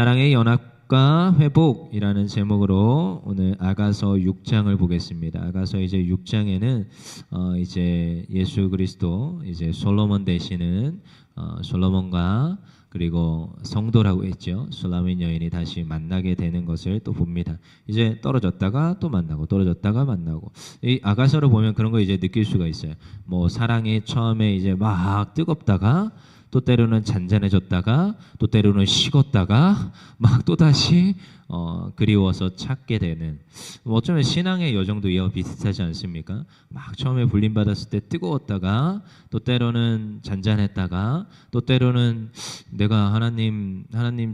사랑의 연합과 회복이라는 제목으로 오늘 아가서 6장을 보겠습니다. 아가서 이제 6장에는 이제 예수 그리스도 이제 솔로몬 되시는 솔로몬과 그리고 성도라고 했죠. 술라민 여인이 다시 만나게 되는 것을 또 봅니다. 이제 떨어졌다가 또 만나고 떨어졌다가 만나고 이 아가서를 보면 그런 거 이제 느낄 수가 있어요. 뭐 사랑이 처음에 이제 막 뜨겁다가 또 때로는 잔잔해졌다가 또 때로는 식었다가 막 또다시 그리워서 찾게 되는 어쩌면 신앙의 여정도 이와 비슷하지 않습니까? 막 처음에 불림받았을 때 뜨거웠다가 또 때로는 잔잔했다가 또 때로는 내가 하나님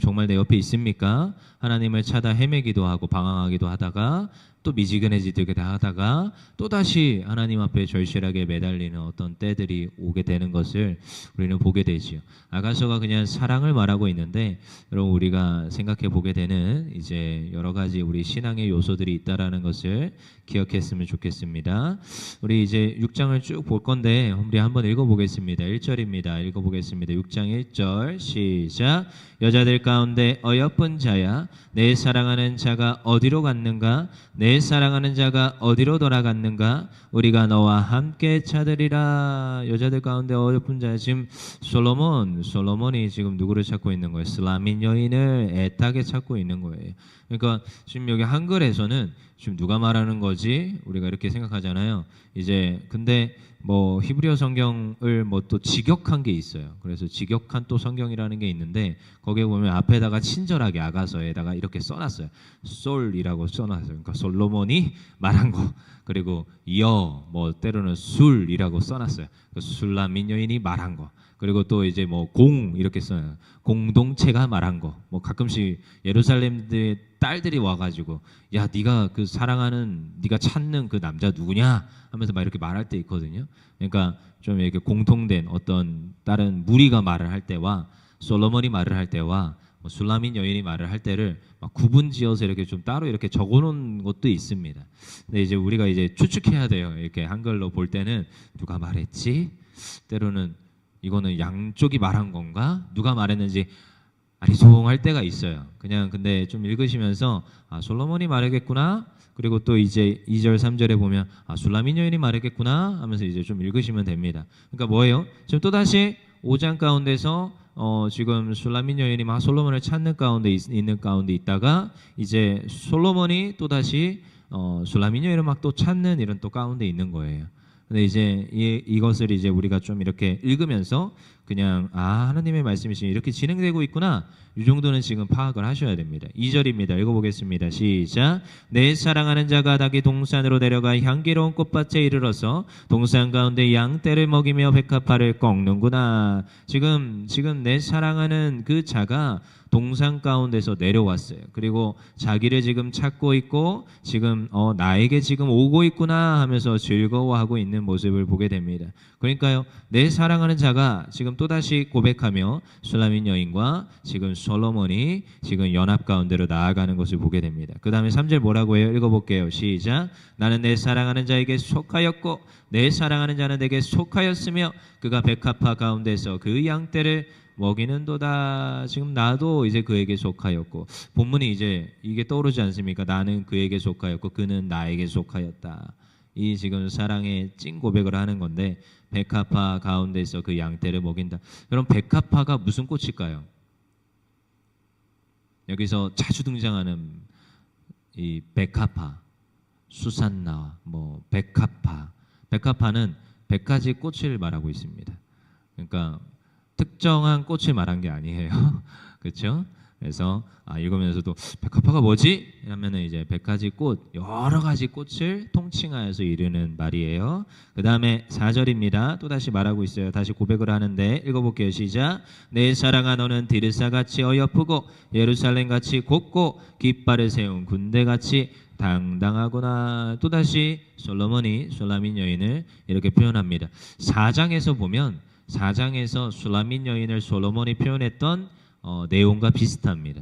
정말 내 옆에 있습니까? 하나님을 찾아 헤매기도 하고 방황하기도 하다가 또 미지근해지게 하다가 또다시 하나님 앞에 절실하게 매달리는 어떤 때들이 오게 되는 것을 우리는 보게 되지요. 아가서가 그냥 사랑을 말하고 있는데 여러분 우리가 생각해 보게 되는 이제 여러 가지 우리 신앙의 요소들이 있다라는 것을 기억했으면 좋겠습니다. 우리 이제 6장을 쭉 볼 건데 우리 한번 읽어보겠습니다. 1절입니다. 읽어보겠습니다. 6장 1절 시작. 여자들 가운데 어여쁜 자야 내 사랑하는 자가 어디로 갔는가? 내 사랑하는 자가 어디로 돌아갔는가? 우리가 너와 함께 찾으리라. 여자들 가운데 어여쁜 자야. 지금 솔로몬이 지금 누구를 찾고 있는 거예요? 술라민 여인을 애타게 찾고 있는 거예요. 그러니까 지금 여기 한글에서는 지금 누가 말하는 거지? 우리가 이렇게 생각하잖아요. 이제 근데 뭐 히브리어 성경을 뭐 또 직역한 게 있어요. 그래서 직역한 또 성경이라는 게 있는데 거기에 보면 앞에다가 친절하게 아가서에다가 이렇게 써놨어요. 솔이라고 써놨어요. 그러니까 솔로몬이 말한 거. 그리고 뭐 때로는 술이라고 써놨어요. 술라민 여인이 말한 거. 그리고 또 이제 뭐 이렇게 써요. 공동체가 말한 거. 뭐 가끔씩 예루살렘의 딸들이 와가지고 야 네가 그 사랑하는 네가 찾는 그 남자 누구냐 하면서 막 이렇게 말할 때 있거든요. 그러니까 좀 이렇게 공통된 어떤 다른 무리가 말을 할 때와 솔로몬이 말을 할 때와 술라민 여인이 말을 할 때를 막 구분지어서 이렇게 좀 따로 이렇게 적어놓은 것도 있습니다. 근데 이제 우리가 이제 추측해야 돼요. 이렇게 한글로 볼 때는 누가 말했지? 때로는 이거는 양쪽이 말한 건가? 누가 말했는지 아리송할 때가 있어요. 그냥 근데 좀 읽으시면서 솔로몬이 말하겠구나. 그리고 또 이제 2절 3절에 보면 술라민 여인이 말하겠구나 하면서 이제 좀 읽으시면 됩니다. 그러니까 뭐예요? 지금 또다시 5장 가운데서 지금 술라민 여인이 막 솔로몬을 찾는 가운데 있는 가운데 있다가 이제 솔로몬이 또다시 술라민 여인을 막 또 찾는 이런 또 가운데 있는 거예요. 근데 이제 이것을 이제 우리가 좀 이렇게 읽으면서 그냥 하나님의 말씀이 지금 이렇게 진행되고 있구나. 이 정도는 지금 파악을 하셔야 됩니다. 2절입니다. 읽어보겠습니다. 시작. 내 사랑하는 자가 닭이 동산으로 내려가 향기로운 꽃밭에 이르러서 동산 가운데 양떼를 먹이며 백합화를 꺾는구나. 지금 내 사랑하는 그 자가 동산 가운데서 내려왔어요. 그리고 자기를 지금 찾고 있고 지금 나에게 지금 오고 있구나 하면서 즐거워하고 있는 모습을 보게 됩니다. 그러니까요. 내 사랑하는 자가 지금 또다시 고백하며 술라민 여인과 지금 솔로몬이 지금 연합 가운데로 나아가는 것을 보게 됩니다. 그 다음에 3절 뭐라고 해요? 읽어볼게요. 시작. 나는 내 사랑하는 자에게 속하였고 내 사랑하는 자는 내게 속하였으며 그가 백합화 가운데서 그 양떼를 먹이는도다. 지금 나도 이제 그에게 속하였고 본문이 이제 이게 떠오르지 않습니까? 나는 그에게 속하였고 그는 나에게 속하였다. 이 지금 사랑의 찐 고백을 하는 건데 백합화 가운데서 그 양떼를 먹인다. 여러분 백합화가 무슨 꽃일까요? 여기서 자주 등장하는 이 백합화, 수산나, 뭐 백합화는 100가지 꽃을 말하고 있습니다. 그러니까 특정한 꽃을 말한 게 아니에요. 그렇죠? 그래서 읽으면서도 백합화가 뭐지? 하면은 이제 100가지 꽃, 여러 가지 꽃을 통칭하여서 이르는 말이에요. 그 다음에 4절입니다. 또 다시 말하고 있어요. 다시 고백을 하는데 읽어볼게요. 시작. 내 사랑아 너는 디르사같이 어여쁘고 예루살렘같이 곱고 깃발을 세운 군대같이 당당하구나. 또다시 솔로몬이 술라민 여인을 이렇게 표현합니다. 4장에서 보면 4장에서 술라민 여인을 솔로몬이 표현했던 내용과 비슷합니다.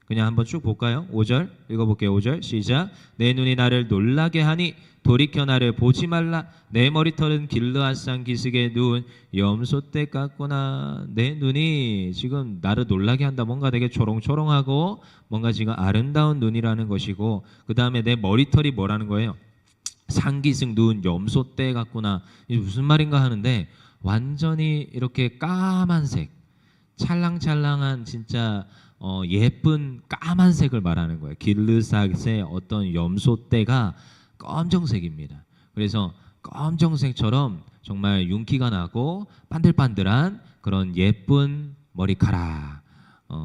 그냥 한번 쭉 볼까요? 5절 읽어볼게요. 5절 시작. 내 눈이 나를 놀라게 하니 돌이켜 나를 보지 말라. 내 머리털은 길르앗산 기슭에 누운 염소떼 같구나. 내 눈이 지금 나를 놀라게 한다. 뭔가 되게 초롱초롱하고 뭔가 지금 아름다운 눈이라는 것이고, 그 다음에 내 머리털이 뭐라는 거예요? 산기슭 누운 염소떼 같구나. 이게 무슨 말인가 하는데 완전히 이렇게 까만색, 찰랑찰랑한 진짜 예쁜 까만색을 말하는 거예요. 길르앗의 어떤 염소떼가 검정색입니다. 그래서 검정색처럼 정말 윤기가 나고 반들반들한 그런 예쁜 머리카락.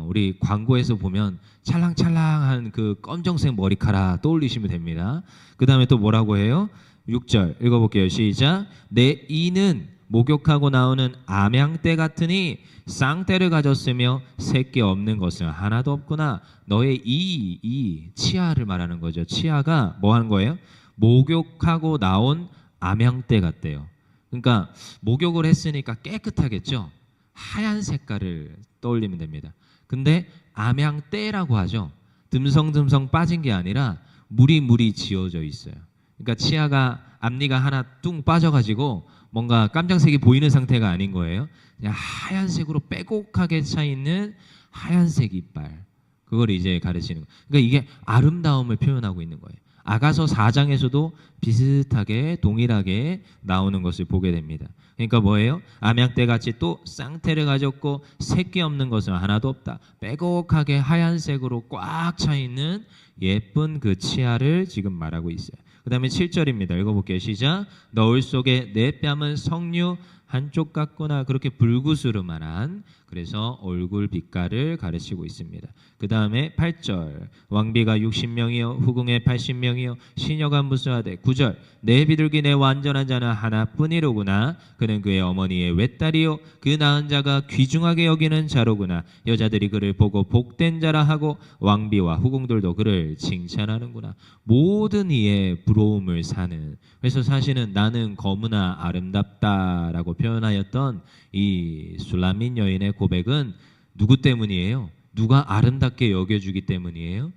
우리 광고에서 보면 찰랑찰랑한 그 검정색 머리카락 떠올리시면 됩니다. 그 다음에 또 뭐라고 해요? 6절 읽어볼게요. 시작. 내 이는 목욕하고 나오는 암양떼 같으니 쌍떼를 가졌으며 새끼 없는 것은 하나도 없구나. 너의 이 치아를 말하는 거죠. 치아가 뭐 하는 거예요? 목욕하고 나온 암양떼 같대요. 그러니까 목욕을 했으니까 깨끗하겠죠. 하얀 색깔을 떠올리면 됩니다. 근데 암양떼라고 하죠. 듬성듬성 빠진 게 아니라 무리무리 지어져 있어요. 그러니까 치아가 앞니가 하나 뚱 빠져가지고 뭔가 깜장색이 보이는 상태가 아닌 거예요. 그냥 하얀색으로 빼곡하게 차 있는 하얀색 이빨. 그걸 이제 가르치는 거예요. 그러니까 이게 아름다움을 표현하고 있는 거예요. 아가서 4장에서도 비슷하게 동일하게 나오는 것을 보게 됩니다. 그러니까 뭐예요? 암양떼같이 또 쌍태를 가졌고 새끼 없는 것은 하나도 없다. 빼곡하게 하얀색으로 꽉 차 있는 예쁜 그 치아를 지금 말하고 있어요. 그 다음에 7절입니다. 읽어볼게요. 시작. 너울 속에 내 뺨은 석류 한쪽 같구나. 그렇게 불구스름한, 그래서 얼굴 빛깔을 가르치고 있습니다. 그 다음에 8절. 왕비가 60명이요 후궁에 80명이요 시녀가 무수하되. 9절. 내 비둘기 내 완전한 자는 하나뿐이로구나. 그는 그의 어머니의 외딸이요 그 낳은 자가 귀중하게 여기는 자로구나. 여자들이 그를 보고 복된 자라 하고 왕비와 후궁들도 그를 칭찬하는구나. 모든 이의 부러움을 사는. 그래서 사실은 나는 거무나 아름답다라고 표현하였던 이 술라민 여인의 고백은 누구 때문이에요? 누가 아름답게 여겨주기 때문이에요?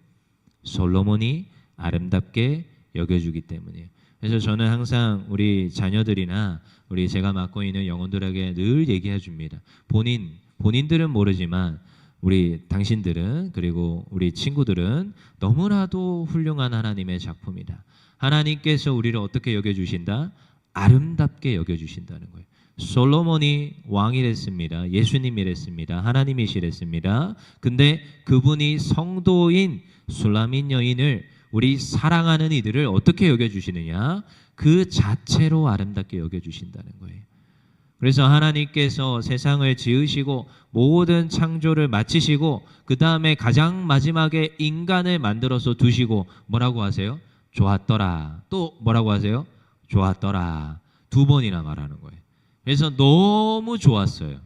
솔로몬이 아름답게 여겨주기 때문이에요. 그래서 저는 항상 우리 자녀들이나 우리 제가 맡고 있는 영혼들에게 늘 얘기해 줍니다. 본인들은 모르지만 우리 당신들은, 그리고 우리 친구들은 너무나도 훌륭한 하나님의 작품이다. 하나님께서 우리를 어떻게 여겨주신다? 아름답게 여겨주신다는 거예요. 솔로몬이 왕이랬습니다. 예수님이랬습니다. 하나님이시랬습니다. 근데 그분이 성도인 술라민 여인을, 우리 사랑하는 이들을 어떻게 여겨주시느냐? 그 자체로 아름답게 여겨주신다는 거예요. 그래서 하나님께서 세상을 지으시고 모든 창조를 마치시고 그 다음에 가장 마지막에 인간을 만들어서 두시고 뭐라고 하세요? 좋았더라. 또 뭐라고 하세요? 좋았더라. 2번이나 말하는 거예요. 그래서 너무 좋았어요.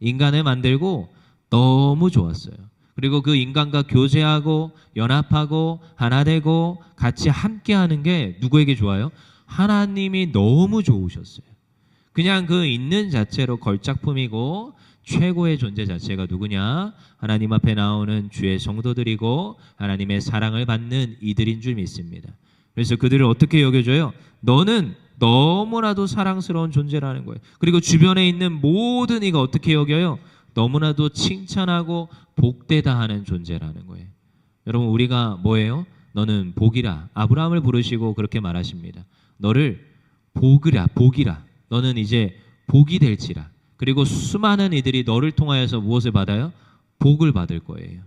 인간을 만들고 너무 좋았어요. 그리고 그 인간과 교제하고 연합하고 하나 되고 같이 함께하는 게 누구에게 좋아요? 하나님이 너무 좋으셨어요. 그냥 그 있는 자체로 걸작품이고 최고의 존재 자체가 누구냐? 하나님 앞에 나오는 주의 성도들이고 하나님의 사랑을 받는 이들인 줄 믿습니다. 그래서 그들을 어떻게 여겨줘요? 너는 너무나도 사랑스러운 존재라는 거예요. 그리고 주변에 있는 모든 이가 어떻게 여겨요? 너무나도 칭찬하고 복되다 하는 존재라는 거예요. 여러분, 우리가 뭐예요? 너는 복이라. 아브라함을 부르시고 그렇게 말하십니다. 너를 복이라. 너는 이제 복이 될지라. 그리고 수많은 이들이 너를 통하여서 무엇을 받아요? 복을 받을 거예요.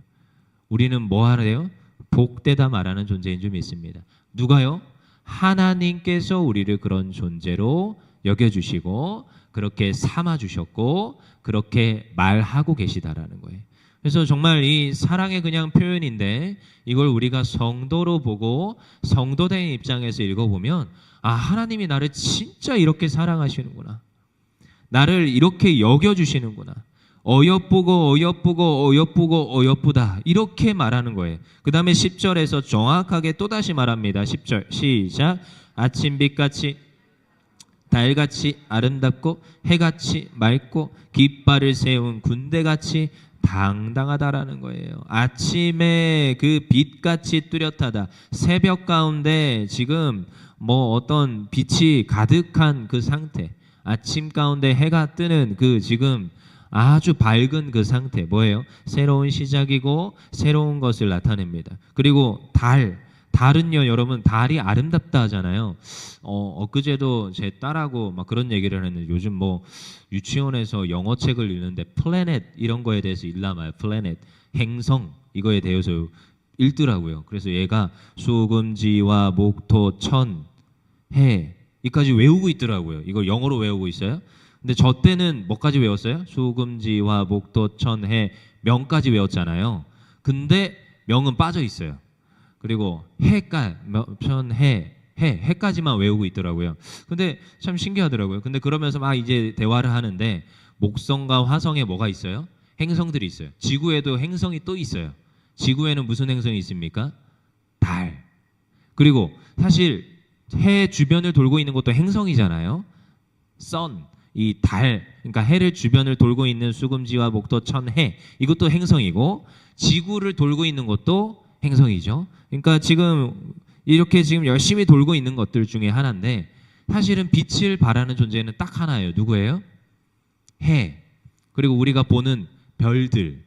우리는 뭐 하래요? 복되다 말하는 존재인 줄 믿습니다. 누가요? 하나님께서 우리를 그런 존재로 여겨주시고 그렇게 삼아주셨고 그렇게 말하고 계시다라는 거예요. 그래서 정말 이 사랑의 그냥 표현인데 이걸 우리가 성도로 보고 성도된 입장에서 읽어보면 아, 하나님이 나를 진짜 이렇게 사랑하시는구나. 나를 이렇게 여겨주시는구나. 어여쁘다. 이렇게 말하는 거예요. 그 다음에 10절에서 정확하게 또다시 말합니다. 10절 시작. 아침빛같이 달같이 아름답고 해같이 맑고 깃발을 세운 군대같이 당당하다라는 거예요. 아침에 그 빛같이 뚜렷하다. 새벽 가운데 지금 뭐 어떤 빛이 가득한 그 상태. 아침 가운데 해가 뜨는 그 지금 아주 밝은 그 상태. 뭐예요? 새로운 시작이고 새로운 것을 나타냅니다. 그리고 달은요, 여러분, 달이 아름답다 하잖아요. 엊그제도 제 딸하고 막 그런 얘기를 했는데, 요즘 뭐 유치원에서 영어 책을 읽는데 플래닛 이런 거에 대해서 읽나봐요. 플래닛, 행성 이거에 대해서 읽더라고요. 그래서 얘가 수금지와 목토, 천, 해 이까지 외우고 있더라고요. 이걸 영어로 외우고 있어요. 근데 저 때는 뭐까지 외웠어요? 수금지와 목토, 천, 해, 명까지 외웠잖아요. 근데 명은 빠져 있어요. 그리고 해까지만 외우고 있더라고요. 근데 참 신기하더라고요. 근데 그러면서 막 이제 대화를 하는데, 목성과 화성에 뭐가 있어요? 행성들이 있어요. 지구에도 행성이 또 있어요. 지구에는 무슨 행성이 있습니까? 달. 그리고 사실 해 주변을 돌고 있는 것도 행성이잖아요. 선, 이 달, 그러니까 해를 주변을 돌고 있는 수금지와 목토, 천, 해, 이것도 행성이고, 지구를 돌고 있는 것도 행성이죠. 그러니까 지금 이렇게 지금 열심히 돌고 있는 것들 중에 하나인데, 사실은 빛을 발하는 존재는 딱 하나예요. 누구예요? 해. 그리고 우리가 보는 별들,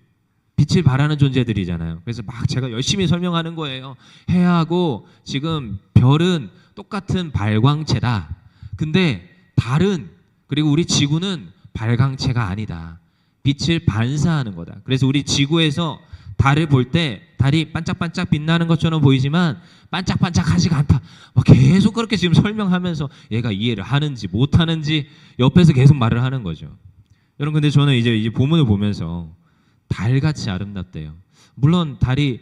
빛을 발하는 존재들이잖아요. 그래서 막 제가 열심히 설명하는 거예요. 해하고 지금 별은 똑같은 발광체다. 근데 달은, 그리고 우리 지구는 발광체가 아니다. 빛을 반사하는 거다. 그래서 우리 지구에서 달을 볼 때 달이 반짝반짝 빛나는 것처럼 보이지만 반짝반짝하지가 않다. 막 계속 그렇게 지금 설명하면서 얘가 이해를 하는지 못하는지 옆에서 계속 말을 하는 거죠. 여러분, 근데 저는 이제 본문을 보면서 달같이 아름답대요. 물론 달이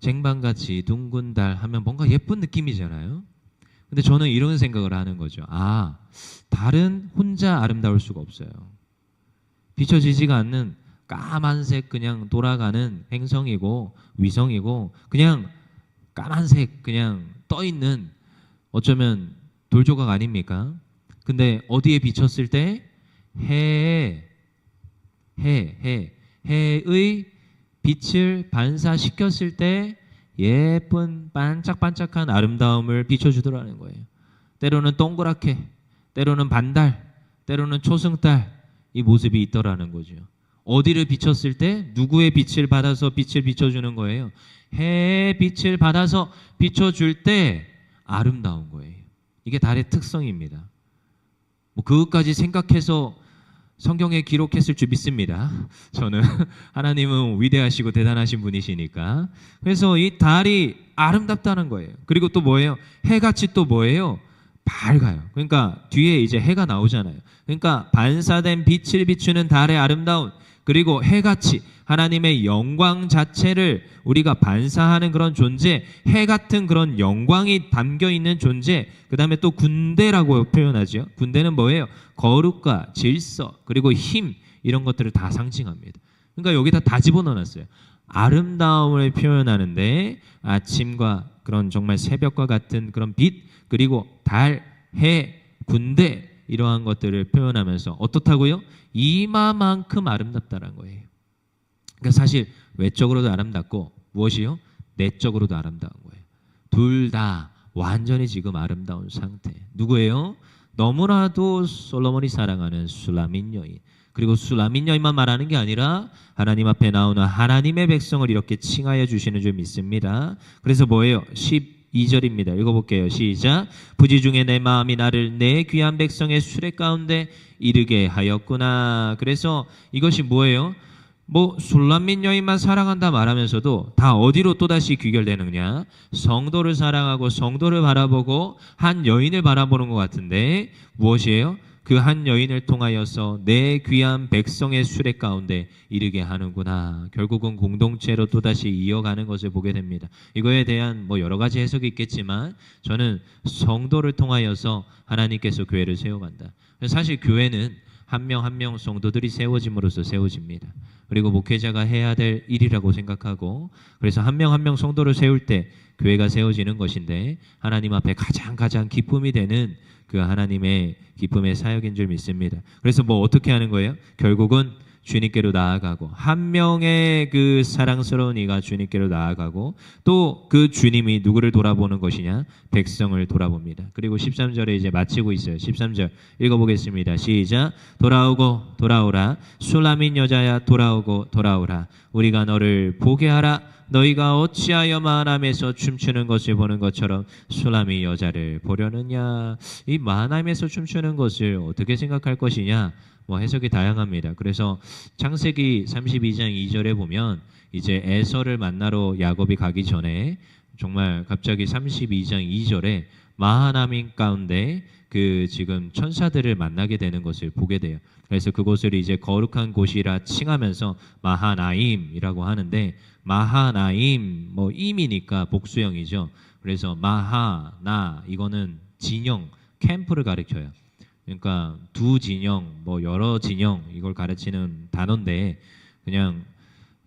쟁반같이 둥근 달 하면 뭔가 예쁜 느낌이잖아요. 근데 저는 이런 생각을 하는 거죠. 아, 달은 혼자 아름다울 수가 없어요. 비춰지지가 않는 까만색 그냥 돌아가는 행성이고 위성이고, 그냥 까만색 그냥 떠있는 어쩌면 돌조각 아닙니까? 근데 어디에 비쳤을 때 해의 빛을 반사시켰을 때 예쁜 반짝반짝한 아름다움을 비춰주더라는 거예요. 때로는 동그랗게, 때로는 반달, 때로는 초승달, 이 모습이 있더라는 거죠. 어디를 비췄을 때 누구의 빛을 받아서 빛을 비춰주는 거예요? 해의 빛을 받아서 비춰줄 때 아름다운 거예요. 이게 달의 특성입니다. 뭐 그것까지 생각해서 성경에 기록했을 줄 믿습니다. 저는 하나님은 위대하시고 대단하신 분이시니까. 그래서 이 달이 아름답다는 거예요. 그리고 또 뭐예요? 해같이 또 뭐예요? 밝아요. 그러니까 뒤에 이제 해가 나오잖아요. 그러니까 반사된 빛을 비추는 달의 아름다움, 그리고 해같이 하나님의 영광 자체를 우리가 반사하는 그런 존재, 해 같은 그런 영광이 담겨 있는 존재. 그 다음에 또 군대라고 표현하죠. 군대는 뭐예요? 거룩과 질서, 그리고 힘, 이런 것들을 다 상징합니다. 그러니까 여기다 다 집어넣어놨어요. 아름다움을 표현하는데 아침과 그런 정말 새벽과 같은 그런 빛, 그리고 달, 해, 군대, 이러한 것들을 표현하면서 어떻다고요? 이마만큼 아름답다는 거예요. 그러니까 사실 외적으로도 아름답고 무엇이요? 내적으로도 아름다운 거예요. 둘 다 완전히 지금 아름다운 상태. 누구예요? 너무나도 솔로몬이 사랑하는 슐라민 여인. 그리고 슐라민 여인만 말하는 게 아니라 하나님 앞에 나오는 하나님의 백성을 이렇게 칭하여 주시는 줄 믿습니다. 그래서 뭐예요? 12절입니다. 읽어볼게요. 시작. 부지 중에 내 마음이 나를 내 귀한 백성의 수레 가운데 이르게 하였구나. 그래서 이것이 뭐예요? 뭐 술람민 여인만 사랑한다 말하면서도 다 어디로 또다시 귀결되느냐? 성도를 사랑하고 성도를 바라보고 한 여인을 바라보는 것 같은데, 무엇이에요? 그 한 여인을 통하여서 내 귀한 백성의 수레 가운데 이르게 하는구나. 결국은 공동체로 또다시 이어가는 것을 보게 됩니다. 이거에 대한 뭐 여러 가지 해석이 있겠지만 저는 성도를 통하여서 하나님께서 교회를 세워간다. 사실 교회는 한 명 한 명 성도들이 세워짐으로써 세워집니다. 그리고 목회자가 해야 될 일이라고 생각하고, 그래서 한 명 한 명 성도를 세울 때 교회가 세워지는 것인데, 하나님 앞에 가장 기쁨이 되는 그 하나님의 기쁨의 사역인 줄 믿습니다. 그래서 뭐 어떻게 하는 거예요? 결국은 주님께로 나아가고, 한 명의 그 사랑스러운 이가 주님께로 나아가고, 또 그 주님이 누구를 돌아보는 것이냐? 백성을 돌아봅니다. 그리고 13절에 이제 마치고 있어요. 13절 읽어보겠습니다. 시작. 돌아오고 돌아오라. 술라민 여자야 돌아오고 돌아오라. 우리가 너를 보게 하라. 너희가 어찌하여 마하나임에서 춤추는 것을 보는 것처럼 술라미 여자를 보려느냐. 이 마하나임에서 춤추는 것을 어떻게 생각할 것이냐. 뭐 해석이 다양합니다. 그래서 창세기 32장 2절에 보면 이제 에서를 만나러 야곱이 가기 전에 정말 갑자기 32장 2절에 마하나임 가운데 그 지금 천사들을 만나게 되는 것을 보게 돼요. 그래서 그곳을 이제 거룩한 곳이라 칭하면서 마하나임이라고 하는데, 마하나임 뭐 임이니까 복수형이죠. 그래서 마하나 이거는 진영, 캠프를 가리켜요. 그러니까 두 진영, 뭐 여러 진영 이걸 가르치는 단어인데, 그냥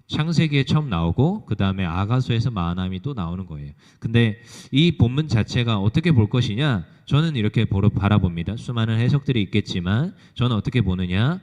창세기에 처음 나오고 그 다음에 아가서에서 마하나임이 또 나오는 거예요. 근데 이 본문 자체가 어떻게 볼 것이냐, 저는 이렇게 바라봅니다. 수많은 해석들이 있겠지만 저는 어떻게 보느냐,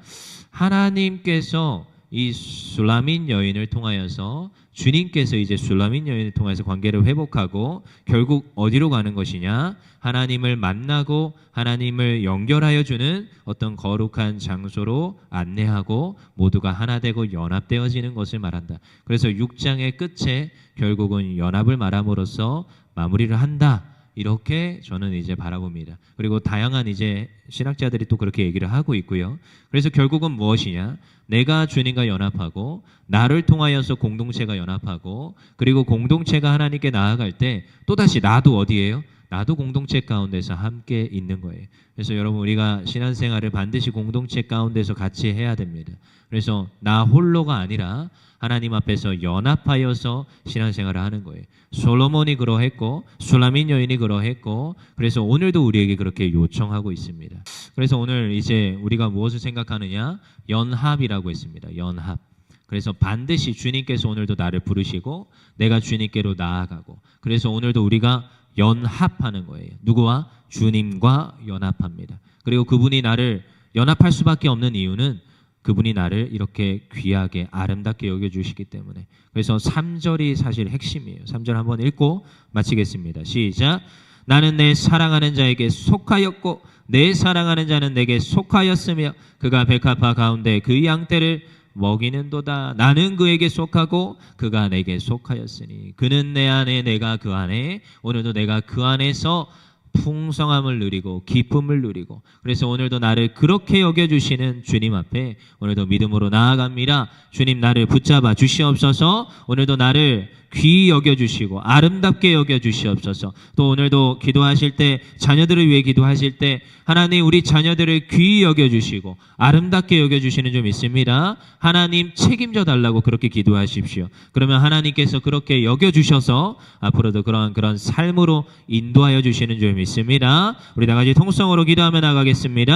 하나님께서 이 술라민 여인을 통하여서, 주님께서 이제 술라민 여인을 통해서 관계를 회복하고 결국 어디로 가는 것이냐, 하나님을 만나고 하나님을 연결하여 주는 어떤 거룩한 장소로 안내하고 모두가 하나 되고 연합되어지는 것을 말한다. 그래서 6장의 끝에 결국은 연합을 말함으로써 마무리를 한다. 이렇게 저는 이제 바라봅니다. 그리고 다양한 이제 신학자들이 또 그렇게 얘기를 하고 있고요. 그래서 결국은 무엇이냐? 내가 주님과 연합하고 나를 통하여서 공동체가 연합하고, 그리고 공동체가 하나님께 나아갈 때 또다시 나도 어디예요? 나도 공동체 가운데서 함께 있는 거예요. 그래서 여러분, 우리가 신앙생활을 반드시 공동체 가운데서 같이 해야 됩니다. 그래서 나 홀로가 아니라 하나님 앞에서 연합하여서 신앙생활을 하는 거예요. 솔로몬이 그러했고 술라민 여인이 그러했고, 그래서 오늘도 우리에게 그렇게 요청하고 있습니다. 그래서 오늘 이제 우리가 무엇을 생각하느냐? 연합이라고 했습니다. 연합. 그래서 반드시 주님께서 오늘도 나를 부르시고 내가 주님께로 나아가고, 그래서 오늘도 우리가 연합하는 거예요. 누구와? 주님과 연합합니다. 그리고 그분이 나를 연합할 수밖에 없는 이유는 그분이 나를 이렇게 귀하게 아름답게 여겨주시기 때문에. 그래서 3절이 사실 핵심이에요. 3절 한번 읽고 마치겠습니다. 시작. 나는 내 사랑하는 자에게 속하였고 내 사랑하는 자는 내게 속하였으며 그가 백합화 가운데 그 양떼를 먹이는도다. 나는 그에게 속하고 그가 내게 속하였으니 그는 내 안에 내가 그 안에. 오늘도 내가 그 안에서 풍성함을 누리고 기쁨을 누리고, 그래서 오늘도 나를 그렇게 여겨주시는 주님 앞에 오늘도 믿음으로 나아갑니다. 주님, 나를 붙잡아 주시옵소서. 오늘도 나를 귀히 여겨주시고 아름답게 여겨주시옵소서. 또 오늘도 기도하실 때, 자녀들을 위해 기도하실 때 하나님, 우리 자녀들을 귀히 여겨주시고 아름답게 여겨주시는 점 있습니다. 하나님 책임져 달라고 그렇게 기도하십시오. 그러면 하나님께서 그렇게 여겨주셔서 앞으로도 그런 삶으로 인도하여 주시는 점 있습니다. 우리 다 같이 통성으로 기도하며 나가겠습니다.